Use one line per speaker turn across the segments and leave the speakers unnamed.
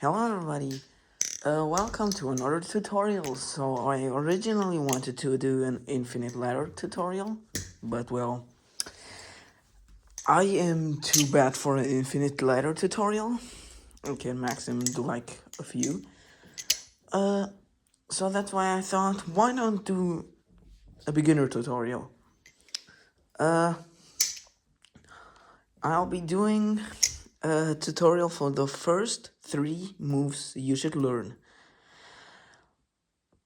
Hello everybody, welcome to another tutorial. So I originally wanted to do an infinite ladder tutorial, but well, I am too bad for an infinite ladder tutorial. I can maximum do like a few. So that's why I thought, why not do a beginner tutorial? I'll be doing a tutorial for the first 3 moves you should learn.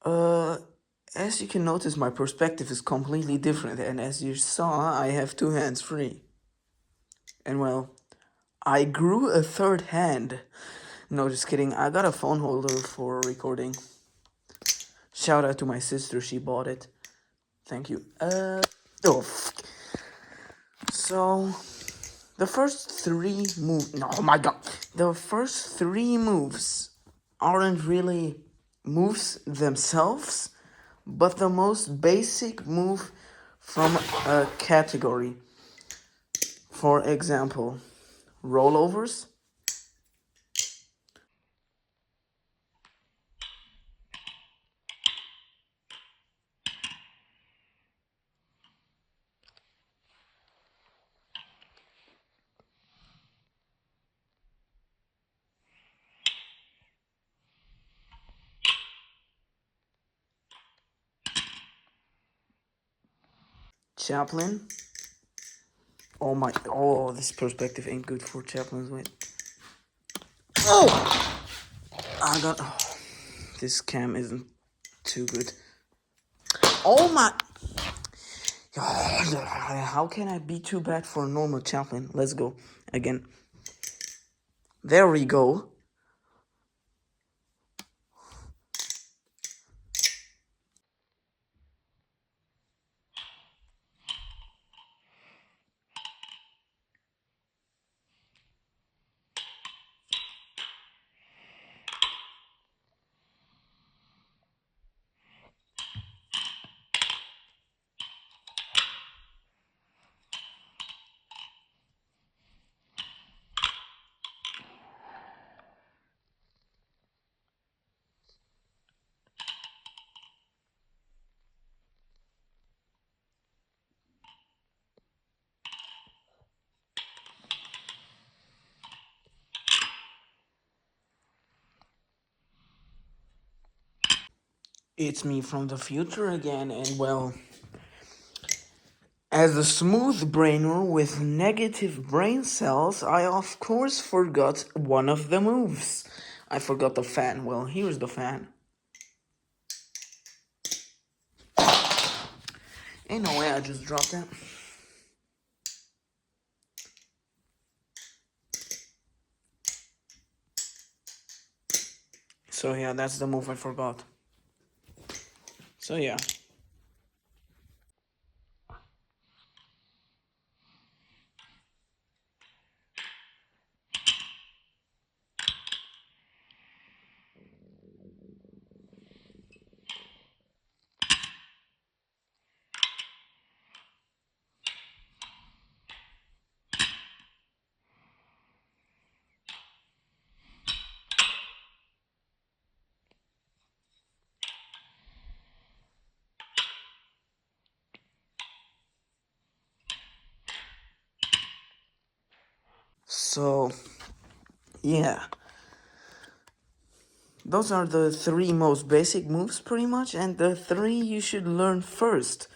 As you can notice, my perspective is completely different, and as you saw, I have 2 hands free. And well, I grew a 3rd hand. No, just kidding. I got a phone holder for recording. Shout out to my sister, she bought it. Thank you. So, the first 3 moves. No, oh my god. The first 3 moves aren't really moves themselves, but the most basic move from a category. For example, rollovers, Chaplin. Oh, this perspective ain't good for Chaplins. Wait. Oh! Oh, this cam isn't too good. Oh my. How can I be too bad for a normal Chaplin? Let's go again. There we go. It's me from the future again, and well, as a smooth brainer with negative brain cells, I of course forgot one of the moves. I forgot the fan. Well, here's the fan. Ain't no way I just dropped that. So yeah, that's the move I forgot. So yeah. So yeah. Those are the 3 most basic moves pretty much, and the 3 you should learn first.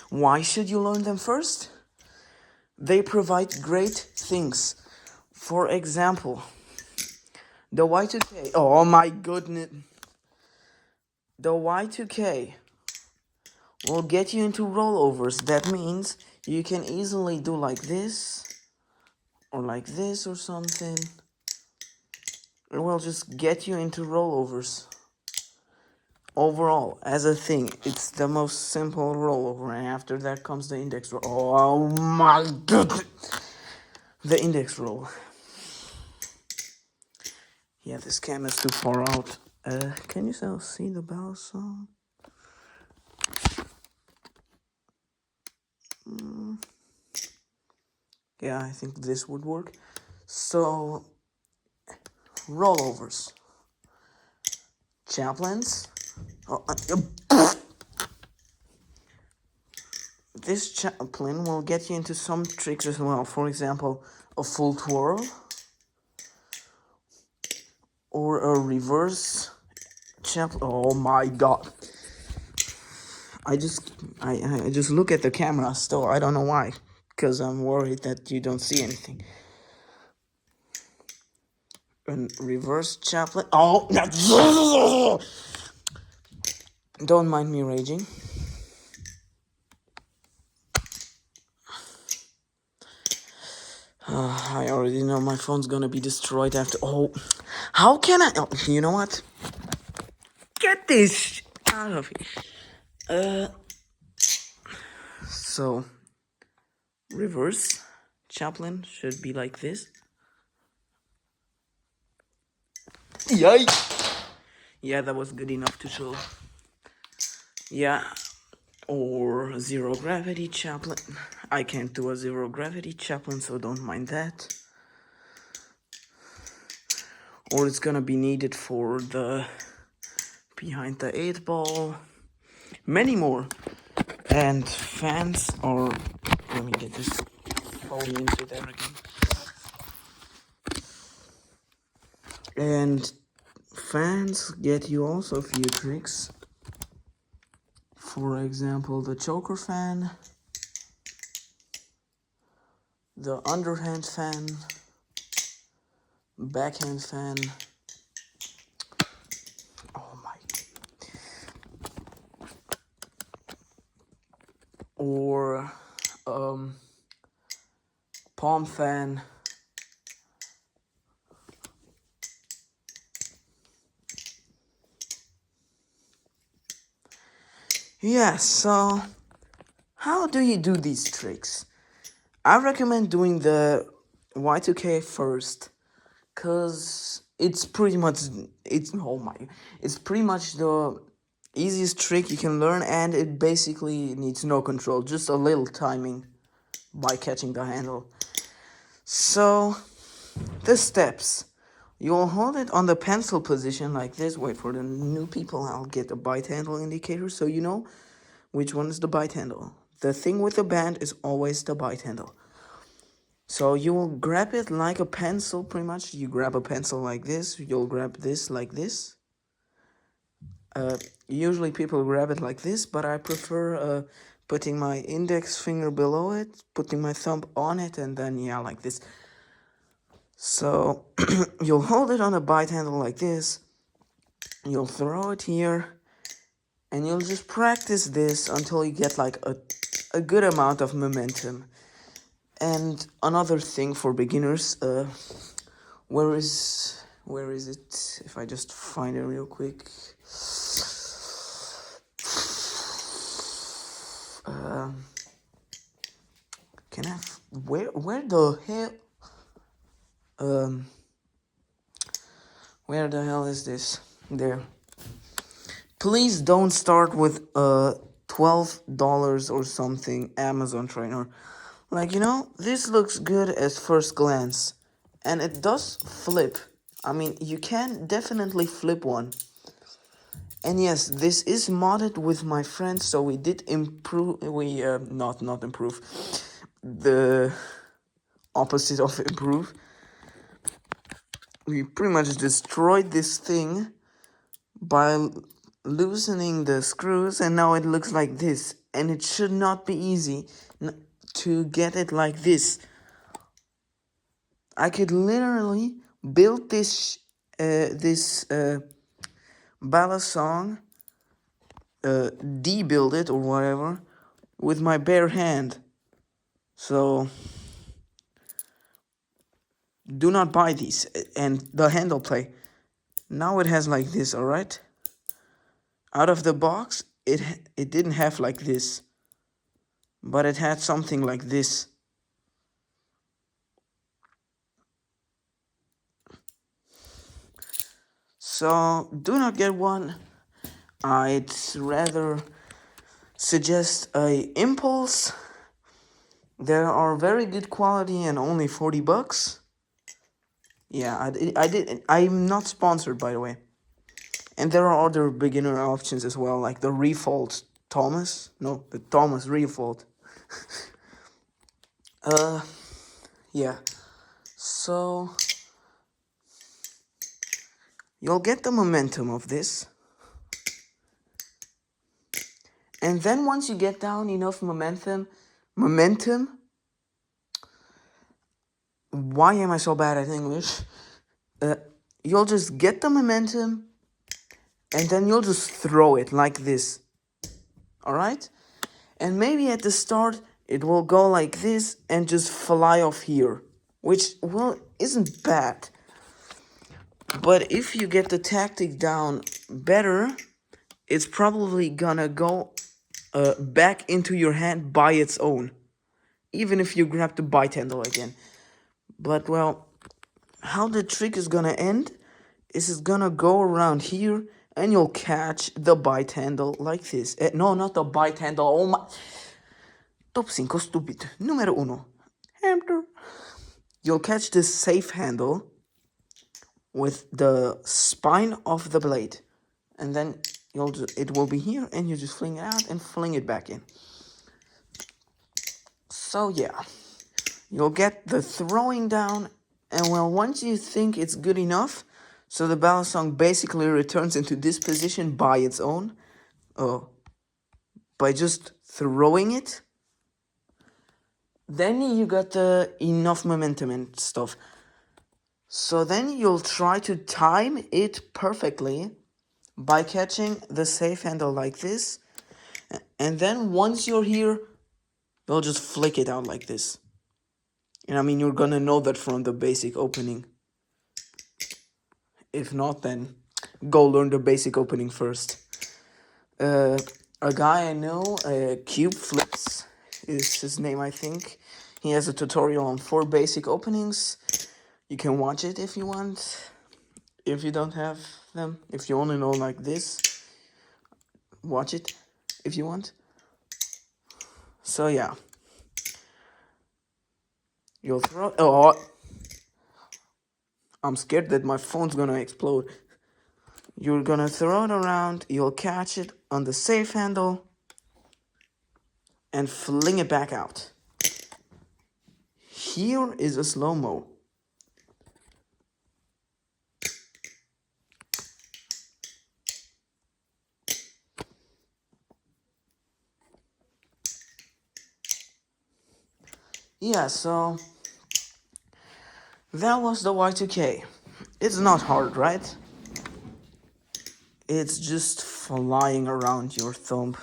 Why should you learn them first? They provide great things. For example, the Y2K. Oh my goodness. The Y2K will get you into rollovers. That means you can easily do like this, or like this, or something. It will just get you into rollovers. Overall, as a thing, it's the most simple rollover, and after that comes the index roll. Oh my goodness! The index roll. Yeah, this cam is too far out. Can you still see the balisong? Yeah, I think this would work. So, rollovers. chaplains. This chaplain will get you into some tricks as well. For example, a full twirl or a reverse chaplain. Oh my god! I just look at the camera still. I don't know why, because I'm worried that you don't see anything. And reverse chaplain. Oh, don't mind me raging. I already know my phone's gonna be destroyed after. Oh, how can I? Oh, you know what? Get this out of here. So, reverse chaplain should be like this. Yay! Yeah, that was good enough to show. Yeah. Or zero gravity chaplain. I can't do a zero gravity chaplain, so don't mind that. Or it's gonna be needed for the behind the 8 ball. Many more. And fans, or let me get this phone into there again. And fans get you also a few tricks. For example, the choker fan, the underhand fan, backhand fan. Oh my. Or palm fan. Yeah, so how do you do these tricks? I recommend doing the Y2K first, cause it's pretty much it's pretty much the easiest trick you can learn, and it basically needs no control, just a little timing by catching the handle. So the steps. You'll hold it on the pencil position like this. Wait, for the new people, I'll get the bite handle indicator so you know which one is the bite handle. The thing with the band is always the bite handle. So you will grab it like a pencil, pretty much. You grab a pencil like this. You'll grab this like this. Usually people grab it like this, but I prefer putting my index finger below it, putting my thumb on it, and then, yeah, like this. So you'll hold it on a bite handle like this. You'll throw it here, and you'll just practice this until you get like a good amount of momentum. And another thing for beginners, where is it? If I just find it real quick. Can I? Where the hell? Where the hell is this? There. Please don't start with $12 or something Amazon trainer. Like, this looks good at first glance, and it does flip. I mean, you can definitely flip one. And yes, this is modded with my friends, so we did improve. We not improve. The opposite of improve. We pretty much destroyed this thing by loosening the screws, and now it looks like this. And it should not be easy to get it like this. I could literally build this balisong, debuild it or whatever, with my bare hand. So do not buy these. And the handle play, now it has like this, all right? Out of the box, it didn't have like this, but it had something like this. So do not get one. I'd rather suggest a Impulse. There are very good quality and only $40. Yeah, I did. I'm not sponsored, by the way. And there are other beginner options as well, like the refold Thomas. No, the Thomas refold. Yeah. So you'll get the momentum of this. And then once you get down enough momentum, why am I so bad at English? You'll just get the momentum and then you'll just throw it like this. Alright? And maybe at the start it will go like this and just fly off here, which, well, isn't bad. But if you get the tactic down better, it's probably gonna go back into your hand by its own, even if you grab the bite handle again. But, well, how the trick is gonna end is it's gonna go around here and you'll catch the bite handle like this. No, not the bite handle. Oh my. Top 5 stupid. Numero 1. Hamster. You'll catch this safe handle with the spine of the blade. And then it will be here and you just fling it out and fling it back in. So yeah, you'll get the throwing down, and well, once you think it's good enough, so the balisong basically returns into this position by its own, by just throwing it, then you got enough momentum and stuff. So then you'll try to time it perfectly by catching the safe handle like this, and then once you're here, you'll just flick it out like this. And I mean, you're gonna know that from the basic opening. If not, then go learn the basic opening first. A guy I know, Cube Flips is his name, I think. He has a tutorial on 4 basic openings. You can watch it if you want. If you don't have them, if you only know like this, watch it if you want. So yeah, you'll throw. Oh, I'm scared that my phone's gonna explode. You're gonna throw it around, you'll catch it on the safe handle and fling it back out. Here is a slow-mo. Yeah, so that was the Y2K. It's not hard, right? It's just flying around your thumb.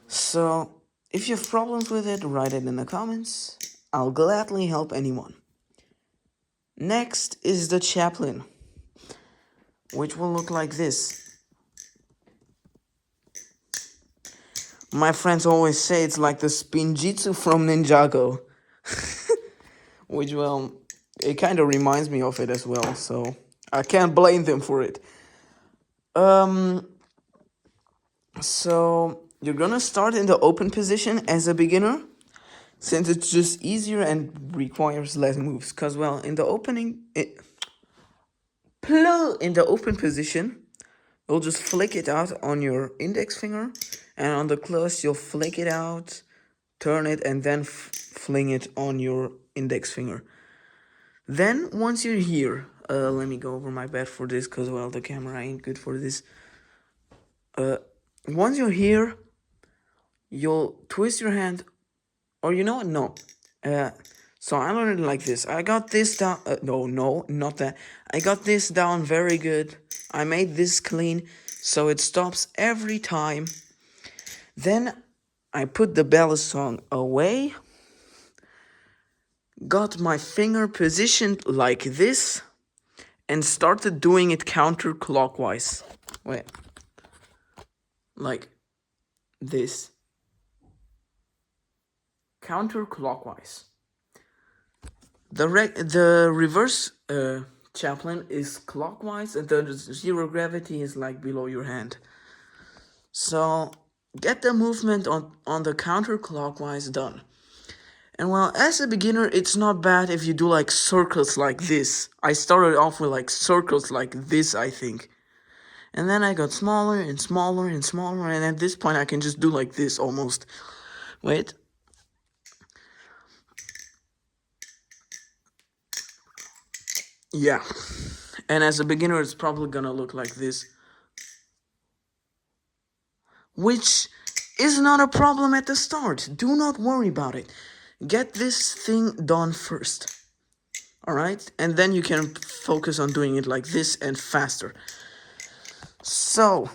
So, if you have problems with it, write it in the comments. I'll gladly help anyone. Next is the chaplain, which will look like this. My friends always say it's like the spinjitzu from Ninjago. Which, well, it kind of reminds me of it as well, so I can't blame them for it. So you're gonna start in the open position as a beginner, since it's just easier and requires less moves. Cause, well, in the open position, you'll just flick it out on your index finger, and on the close you'll flick it out, turn it, and then fling it on your index finger. Then once you're here, let me go over my bed for this, cause, well, the camera ain't good for this. Once you're here, you'll twist your hand, or you know what? No. So I learned it like this. I got this down. No, not that. I got this down very good. I made this clean, so it stops every time. Then I put the balisong away. Got my finger positioned like this, and started doing it counterclockwise. Wait. Like this. Counterclockwise. The reverse chaplain is clockwise, and the zero gravity is like below your hand. So get the movement on the counterclockwise done. And well, as a beginner, it's not bad if you do like circles like this. I started off with like circles like this, I think. And then I got smaller and smaller and smaller, and at this point I can just do like this almost. Wait. Yeah. And as a beginner, it's probably gonna look like this. Which is not a problem at the start. Do not worry about it. Get this thing done first. Alright? And then you can focus on doing it like this and faster. So,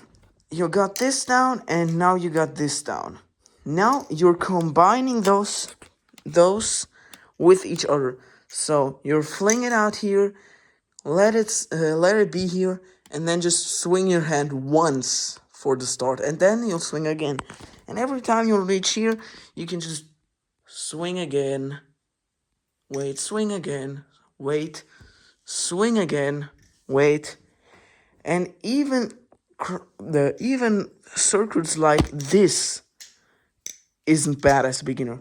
you got this down, and now you got this down. Now you're combining those with each other. So you're fling it out here, let it be here, and then just swing your hand once for the start, and then you'll swing again. And every time you'll reach here, you can just swing again, wait, swing again, wait, swing again, wait, and even circuits like this isn't bad as a beginner.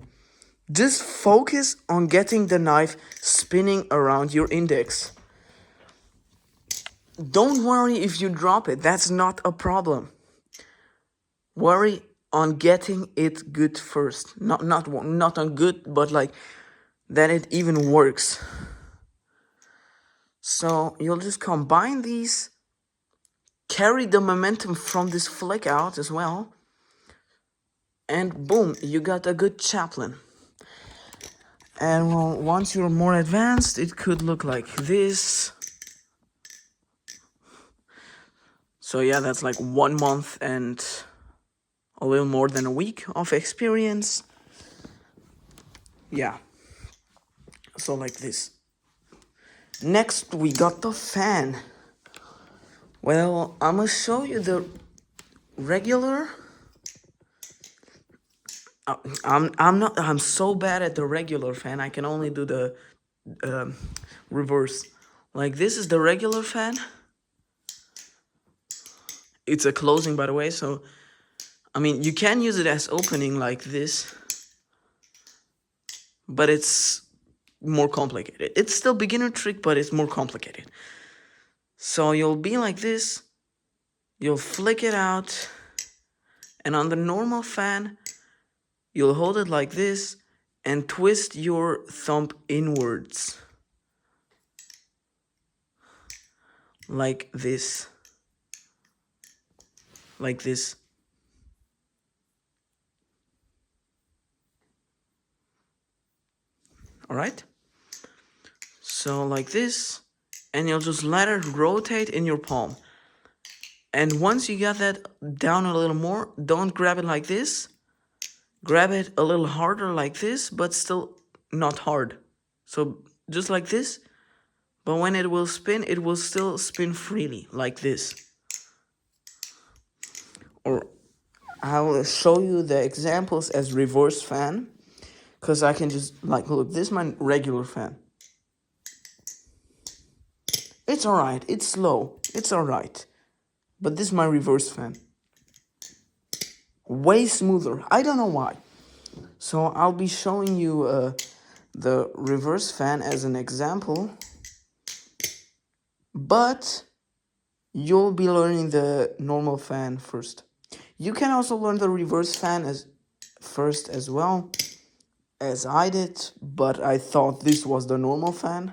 Just focus on getting the knife spinning around your index. Don't worry if you drop it, that's not a problem. Worry on getting it good first. Not on good, but like that it even works. So you'll just combine these, carry the momentum from this flick out as well, and boom, you got a good chaplain. And well, once you're more advanced, it could look like this. So yeah, that's like 1 month and a little more than a week of experience. Yeah. So like this. Next, we got the fan. Well, I'm gonna show you the regular. I'm so bad at the regular fan. I can only do the reverse. Like this is the regular fan. It's a closing, by the way, so I mean you can use it as opening like this, but it's more complicated. It's still beginner trick, but it's more complicated. So you'll be like this, you'll flick it out, and on the normal fan, you'll hold it like this and twist your thumb inwards. Like this. Like this. Alright? So like this, and you'll just let it rotate in your palm. And once you got that down a little more, don't grab it like this. Grab it a little harder like this, but still not hard. So just like this. But when it will spin, it will still spin freely, like this. Or I will show you the examples as reverse fan. Because I can just, like, look, this is my regular fan. It's alright, it's slow, it's alright. But this is my reverse fan. Way smoother, I don't know why. So I'll be showing you the reverse fan as an example. But you'll be learning the normal fan first. You can also learn the reverse fan first as well, as I did, but I thought this was the normal fan,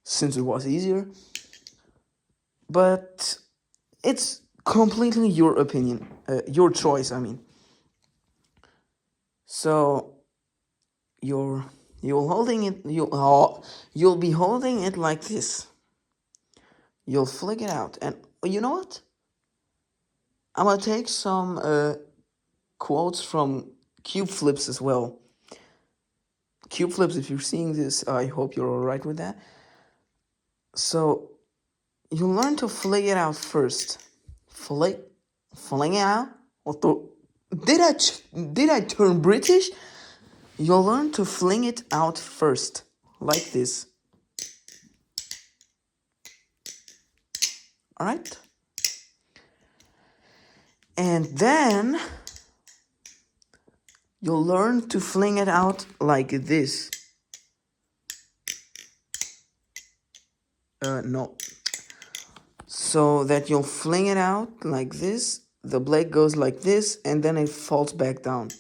since it was easier. But it's completely your opinion, your choice, I mean. So you'll be holding it like this. You'll flick it out, and you know what? I'm gonna take some quotes from Cube Flips as well. Cube Flips, if you're seeing this, I hope you're alright with that. So you learn to flick it out first. Fling it out. Did I turn British? You'll learn to fling it out first, like this. Alright? And then you'll learn to fling it out like this. No. so that you'll fling it out like this. The blade goes like this, and then it falls back down.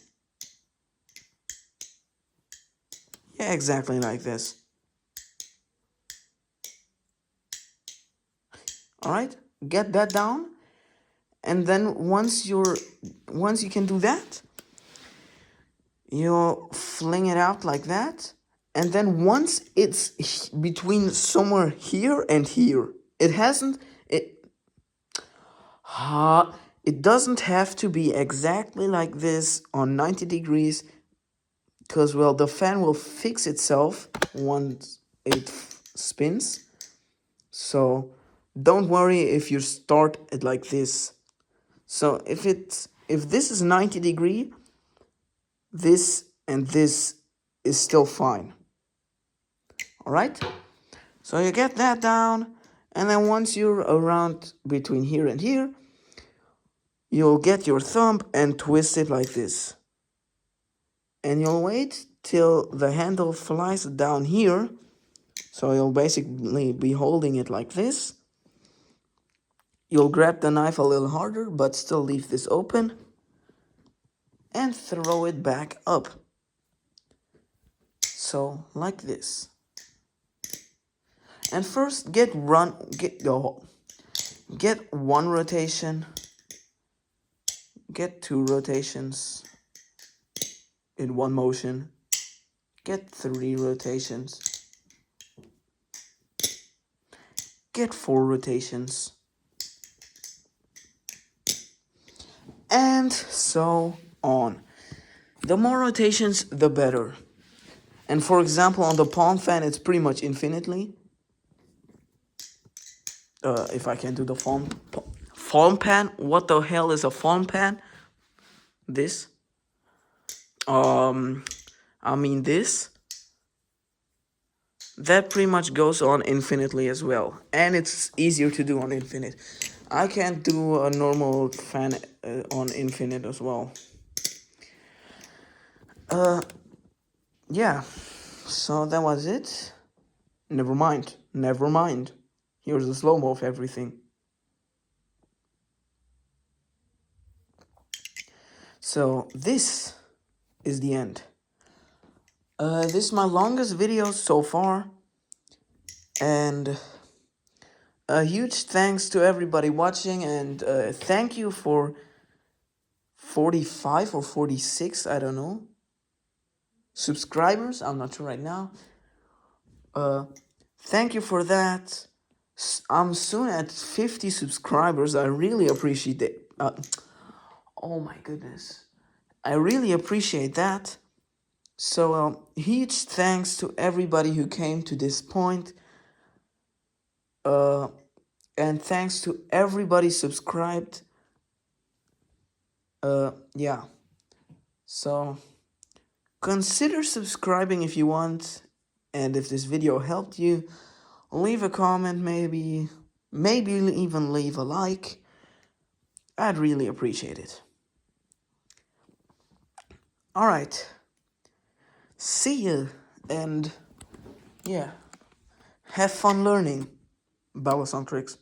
Yeah, exactly like this. All right, get that down, and then once you can do that, you'll fling it out like that, and then once it's between somewhere here and here, it doesn't have to be exactly like this on 90 degrees, because, well, the fan will fix itself once it spins. So don't worry if you start it like this. So if this is 90 degree, this and this is still fine. All right? So you get that down, and then once you're around between here and here, you'll get your thumb and twist it like this. And you'll wait till the handle flies down here. So you'll basically be holding it like this. You'll grab the knife a little harder, but still leave this open. And throw it back up. So, like this. And first get one rotation. Get 2 rotations in one motion. Get 3 rotations. Get 4 rotations. And so on. The more rotations, the better. And for example, on the palm fan, it's pretty much infinitely. If I can do the palm pan, what the hell is a palm pan? This. I mean this. That pretty much goes on infinitely as well, and it's easier to do on infinite. I can't do a normal fan on infinite as well. Yeah, so that was it. Never mind. Here's the slow-mo of everything. So this is the end. This is my longest video so far, and a huge thanks to everybody watching, and thank you for 45 or 46, I don't know, subscribers. I'm not sure right now. Thank you for that. I'm soon at 50 subscribers. I really appreciate it. Oh my goodness. I really appreciate that. So huge thanks to everybody who came to this point. And thanks to everybody subscribed. Yeah. So consider subscribing if you want. And if this video helped you, leave a comment, maybe even leave a like. I'd really appreciate it. Alright. See you, and yeah, have fun learning balisong tricks.